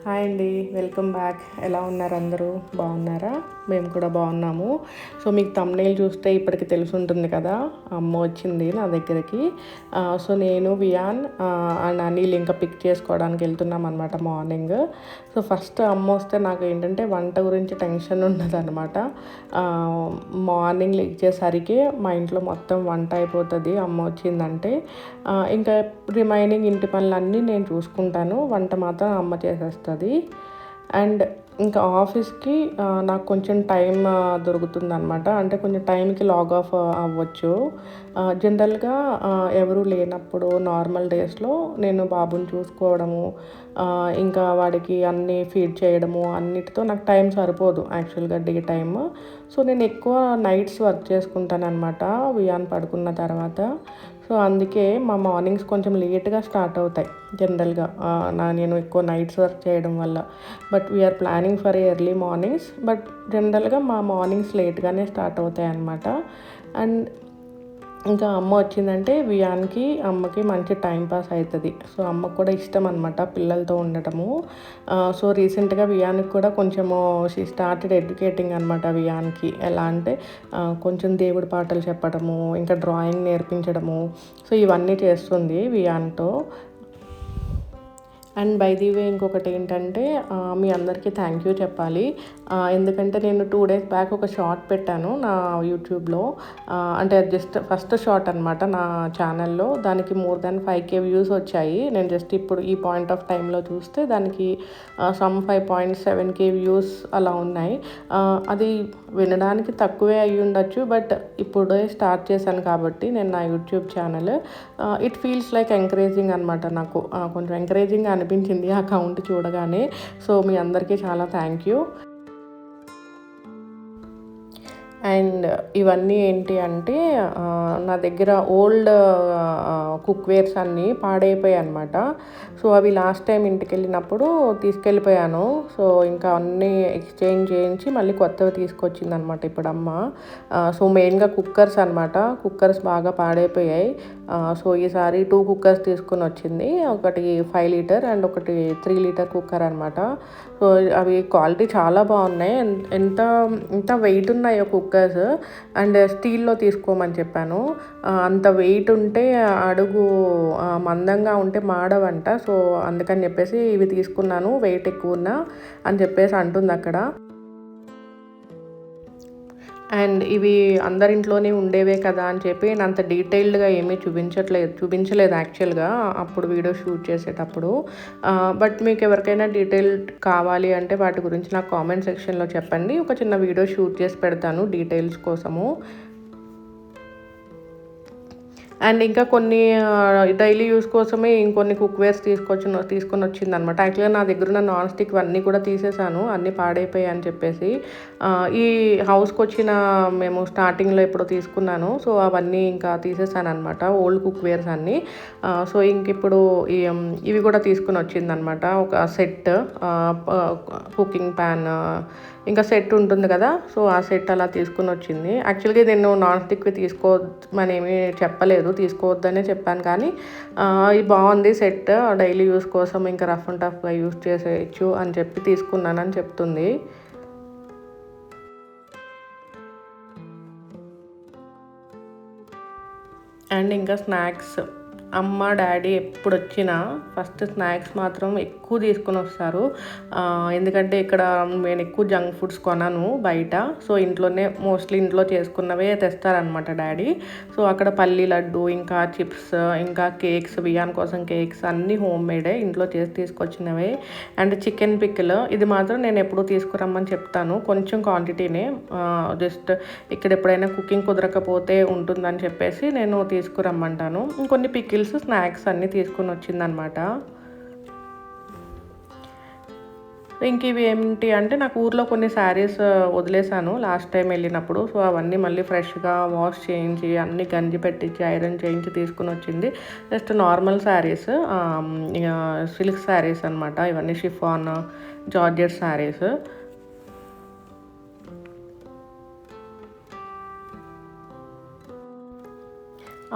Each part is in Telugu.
హాయ్ అండి, వెల్కమ్ బ్యాక్. ఎలా ఉన్నారు అందరూ? బాగున్నారా? మేము కూడా బాగున్నాము. సో మీకు థంబ్నెయిల్ చూస్తే ఇప్పటికి తెలిసి ఉంటుంది కదా, అమ్మ వచ్చింది నా దగ్గరికి. సో నేను వియాన్ అండ్ అనిల్ ఇంకా పిక్ చేసుకోవడానికి వెళ్తున్నాం అనమాట మార్నింగ్. సో ఫస్ట్ అమ్మ వస్తే నాకు ఏంటంటే వంట గురించి టెన్షన్ ఉండదు అనమాట. మార్నింగ్ లేచేసరికి మా ఇంట్లో మొత్తం వంట అయిపోతుంది అమ్మ వచ్చిందంటే. ఇంకా రిమైనింగ్ ఇంటి పనులన్నీ నేను చూసుకుంటాను, వంట మాత్రం అమ్మ చేసేస్తుంది. అండ్ ఇంకా ఆఫీస్కి నాకు కొంచెం టైం దొరుకుతుంది అనమాట. అంటే కొంచెం టైంకి లాగ్ ఆఫ్ అవ్వచ్చు. జనరల్గా ఎవరు లేనప్పుడు నార్మల్ డేస్లో నేను బాబుని చూసుకోవడము, ఇంకా వాడికి అన్నీ ఫీడ్ చేయడము, అన్నిటితో నాకు టైం సరిపోదు యాక్చువల్గా డే టైమ్. సో నేను ఎక్కువ నైట్స్ వర్క్ చేసుకుంటాను అనమాట వియాన్ పడుకున్న తర్వాత. సో అందుకే మా మార్నింగ్స్ కొంచెం లేట్గా స్టార్ట్ అవుతాయి జనరల్గా, నేను ఎక్కువ నైట్స్ వర్క్ చేయడం వల్ల. But we're planning for early mornings, but జనరల్గా మా మార్నింగ్స్ లేట్గానే స్టార్ట్ అవుతాయి అన్నమాట. అండ్ ఇంకా అమ్మ వచ్చిందంటే వియాన్కి అమ్మకి మంచి టైం పాస్ అవుతుంది. సో అమ్మకు కూడా ఇష్టం అనమాట పిల్లలతో ఉండటము. సో రీసెంట్గా వియాన్కి కూడా కొంచెము షీ స్టార్టెడ్ ఎడ్యుకేటింగ్ అనమాట వియాన్కి. ఎలా అంటే కొంచెం దేవుడి పాటలు చెప్పడము, ఇంకా డ్రాయింగ్ నేర్పించడము, సో ఇవన్నీ చేస్తుంది వియాన్తో. అండ్ బై ది వే ఇంకొకటి ఏంటంటే మీ అందరికీ థ్యాంక్ యూ చెప్పాలి. ఎందుకంటే నేను 2 days బ్యాక్ ఒక షార్ట్ పెట్టాను నా యూట్యూబ్లో. అంటే జస్ట్ ఫస్ట్ షార్ట్ అనమాట నా ఛానల్లో. దానికి more than 5K వ్యూస్ వచ్చాయి. నేను జస్ట్ ఇప్పుడు ఈ పాయింట్ ఆఫ్ టైంలో చూస్తే దానికి సమ్ 5.7K వ్యూస్ అలా ఉన్నాయి. అది వినడానికి తక్కువే అయ్యి ఉండొచ్చు, బట్ ఇప్పుడే స్టార్ట్ చేశాను కాబట్టి నేను నా YouTube channel. It feels like encouraging అనమాట. నాకు కొంచెం ఎంకరేజింగ్ అనిపించింది ఆ కౌంట్ చూడగానే. సో మీ అందరికీ చాలా థ్యాంక్ యూ. అండ్ ఇవన్నీ ఏంటి అంటే నా దగ్గర ఓల్డ్ కుక్వేర్స్ అన్నీ పాడైపోయాయి అనమాట. సో అవి లాస్ట్ టైం ఇంటికి వెళ్ళినప్పుడు తీసుకెళ్ళిపోయాను. సో ఇంకా అన్నీ ఎక్స్చేంజ్ చేయించి మళ్ళీ కొత్తవి తీసుకొచ్చింది అనమాట ఇప్పుడు అమ్మ. సో మెయిన్గా కుక్కర్స్ అనమాట. కుక్కర్స్ బాగా పాడైపోయాయి. సో ఈసారి 2 కుక్కర్స్ తీసుకొని వచ్చింది. ఒకటి 5 లీటర్ అండ్ ఒకటి 3 లీటర్ కుక్కర్ అనమాట. సో అవి క్వాలిటీ చాలా బాగున్నాయి. ఎంత ఎంత వెయిట్ ఉన్నాయో కుక్కర్స్. అండ్ స్టీల్లో తీసుకోమని చెప్పాను. అంత వెయిట్ ఉంటే అడుగు మందంగా ఉంటే మాడవంట. సో అందుకని చెప్పేసి ఇవి తీసుకున్నాను, వెయిట్ ఎక్కువ ఉన్నా అని చెప్పేసి అంటుంది అక్కడ. అండ్ ఇవి అందరింట్లోనే ఉండేవే కదా అని చెప్పి నేను అంత డీటెయిల్డ్గా ఏమీ చూపించలేదు యాక్చువల్గా అప్పుడు వీడియో షూట్ చేసేటప్పుడు. బట్ మీకు ఎవరికైనా డీటెయిల్ కావాలి అంటే వాటి గురించి నాకు కామెంట్ సెక్షన్లో చెప్పండి. ఒక చిన్న వీడియో షూట్ చేసి పెడతాను డీటెయిల్స్ కోసము. అండ్ ఇంకా కొన్ని డైలీ యూస్ కోసమే ఇంకొన్ని కుక్వేర్స్ తీసుకొని వచ్చింది అనమాట. యాక్చువల్గా నా దగ్గర ఉన్న నాన్ స్టిక్ అన్నీ కూడా తీసేసాను, అన్నీ పాడైపోయాయి అని చెప్పేసి. ఈ హౌస్కి వచ్చిన మేము స్టార్టింగ్లో ఎప్పుడో తీసుకున్నాను. సో అవన్నీ ఇంకా తీసేసాను అనమాట, ఓల్డ్ కుక్వేర్స్ అన్నీ. సో ఇంక ఇప్పుడు ఇవి కూడా తీసుకుని వచ్చింది అనమాట. ఒక సెట్ కుకింగ్ ప్యాన్, ఇంకా సెట్ ఉంటుంది కదా, సో ఆ సెట్ అలా తీసుకుని వచ్చింది. యాక్చువల్గా నేను నాన్ స్టిక్వి తీసుకోవద్దని ఏమీ చెప్పలేదు, తీసుకోవద్దనే చెప్పాను. కానీ ఇది బాగుంది సెట్, డైలీ యూస్ కోసం ఇంకా రఫ్ అండ్ టఫ్గా యూస్ చేసేయచ్చు అని చెప్పి తీసుకున్నానని చెప్తుంది. అండ్ ఇంకా స్నాక్స్, అమ్మ డాడీ ఎప్పుడు వచ్చినా ఫస్ట్ స్నాక్స్ మాత్రం ఎక్కువ తీసుకొని వస్తారు. ఎందుకంటే ఇక్కడ నేను ఎక్కువ జంక్ ఫుడ్స్ కొనను బయట. సో ఇంట్లోనే మోస్ట్లీ ఇంట్లో చేసుకున్నవే తెస్తారనమాట డాడీ. సో అక్కడ పల్లి లడ్డు, ఇంకా చిప్స్, ఇంకా కేక్స్, బియ్యాన్ కోసం కేక్స్ అన్నీ హోమ్ మేడే, ఇంట్లో చేసి తీసుకొచ్చినవే. అండ్ చికెన్ పికిల్ ఇది మాత్రం నేను ఎప్పుడూ తీసుకురమ్మని చెప్తాను, కొంచెం క్వాంటిటీనే. జస్ట్ ఇక్కడ ఎప్పుడైనా కుకింగ్ కుదరకపోతే ఉంటుందని చెప్పేసి నేను తీసుకురమ్మంటాను. ఇంకొన్ని పికిల్స్, స్నాక్స్ అన్నీ తీసుకుని వచ్చిందనమాట. ఇంక ఇవి ఏంటి అంటే నాకు ఊర్లో కొన్ని శారీస్ వదిలేసాను లాస్ట్ టైం వెళ్ళినప్పుడు. సో అవన్నీ మళ్ళీ ఫ్రెష్గా వాష్ చేయించి అన్నీ గంజి పెట్టించి ఐరన్ చేయించి తీసుకుని వచ్చింది. Just normal saris, silk saris అనమాట. ఇవన్నీ షిఫాన్ జార్జెట్ శారీస్.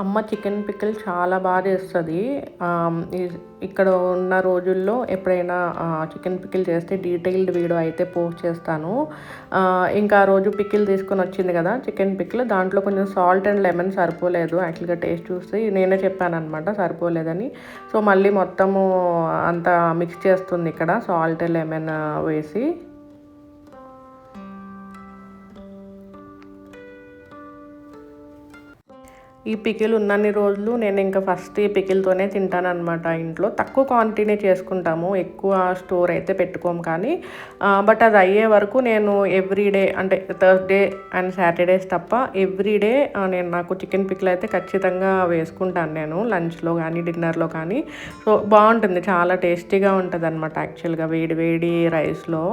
అమ్మ చికెన్ పికిల్ చాలా బాగా చేస్తుంది. ఇక్కడ ఉన్న రోజుల్లో ఎప్పుడైనా చికెన్ పికిల్ చేస్తే డీటెయిల్డ్ వీడియో అయితే పోస్ట్ చేస్తాను. ఇంకా ఆ రోజు పికిల్ తీసుకొని వచ్చింది కదా, చికెన్ పికిల్, దాంట్లో కొంచెం సాల్ట్ అండ్ లెమన్ సరిపోలేదు. యాక్చువల్గా టేస్ట్ చూసి నేనే చెప్పాను అనమాట సరిపోలేదని. సో మళ్ళీ మొత్తము అంతా మిక్స్ చేస్తుంది ఇక్కడ సాల్ట్ లెమన్ వేసి. ఈ పికిల్ ఉన్నన్ని రోజులు నేను ఇంకా ఫస్ట్ ఈ పికిల్తోనే తింటానన్నమాట. ఇంట్లో తక్కువ క్వాంటిటీనే చేసుకుంటాము, ఎక్కువ స్టోర్ అయితే పెట్టుకోము. కానీ బట్ అది అయ్యే వరకు నేను ఎవ్రీడే, అంటే థర్స్డే అండ్ సాటర్డేస్ తప్ప ఎవ్రీడే నేను నాకు చికెన్ పికిల్ అయితే ఖచ్చితంగా వేసుకుంటాను నేను లంచ్లో కానీ డిన్నర్లో కానీ. సో బాగుంటుంది, చాలా టేస్టీగా ఉంటుంది అనమాట యాక్చువల్గా వేడి వేడి రైస్లో.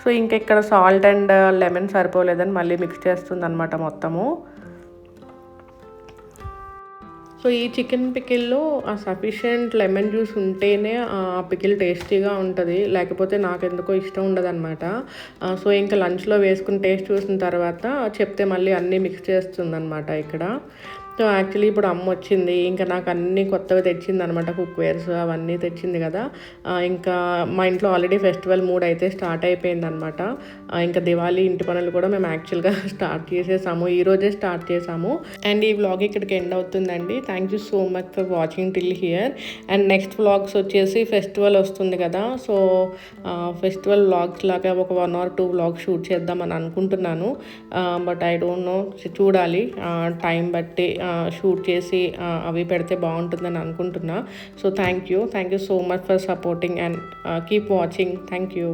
సో ఇంకా ఇక్కడ సాల్ట్ అండ్ లెమన్ సరిపోలేదని మళ్ళీ మిక్స్ చేస్తుంది అనమాట మొత్తము. సో ఈ చికెన్ పికిల్లో సఫిషియెంట్ లెమన్ జ్యూస్ ఉంటేనే ఆ పికిల్ టేస్టీగా ఉంటుంది, లేకపోతే నాకెందుకో ఇష్టం ఉండదన్నమాట. సో ఇంకా లంచ్లో వేసుకుని టేస్ట్ చూసిన తర్వాత చెప్తే మళ్ళీ అన్నీ మిక్స్ చేస్తుందన్నమాట ఇక్కడ. సో యాక్చువల్లీ ఇప్పుడు అమ్మ వచ్చింది, ఇంకా నాకు అన్నీ కొత్తవి తెచ్చింది అనమాట, కుక్వేర్స్ అవన్నీ తెచ్చింది కదా. ఇంకా మా ఇంట్లో ఆల్రెడీ ఫెస్టివల్ మూడ్ అయితే స్టార్ట్ అయిపోయింది అనమాట. ఇంకా దివాళీ ఇంటి పనులు కూడా మేము యాక్చువల్గా స్టార్ట్ చేసేసాము, ఈరోజే స్టార్ట్ చేసాము. అండ్ ఈ వ్లాగ్ ఇక్కడికి ఎండ్ అవుతుందండి. Thank you so much for watching till here. And next vlogs వచ్చేసి ఫెస్టివల్ వస్తుంది కదా, సో ఫెస్టివల్ వ్లాగ్స్ లాగా ఒక 1 or 2 వ్లాగ్స్ షూట్ చేద్దామని అనుకుంటున్నాను. బట్ ఐ డోంట్ నో, చూడాలి టైం బట్టి షూట్ చేసి అవి పెడితే బాగుంటుందని అనుకుంటున్నా. So thank you so much for supporting and keep watching. Thank you.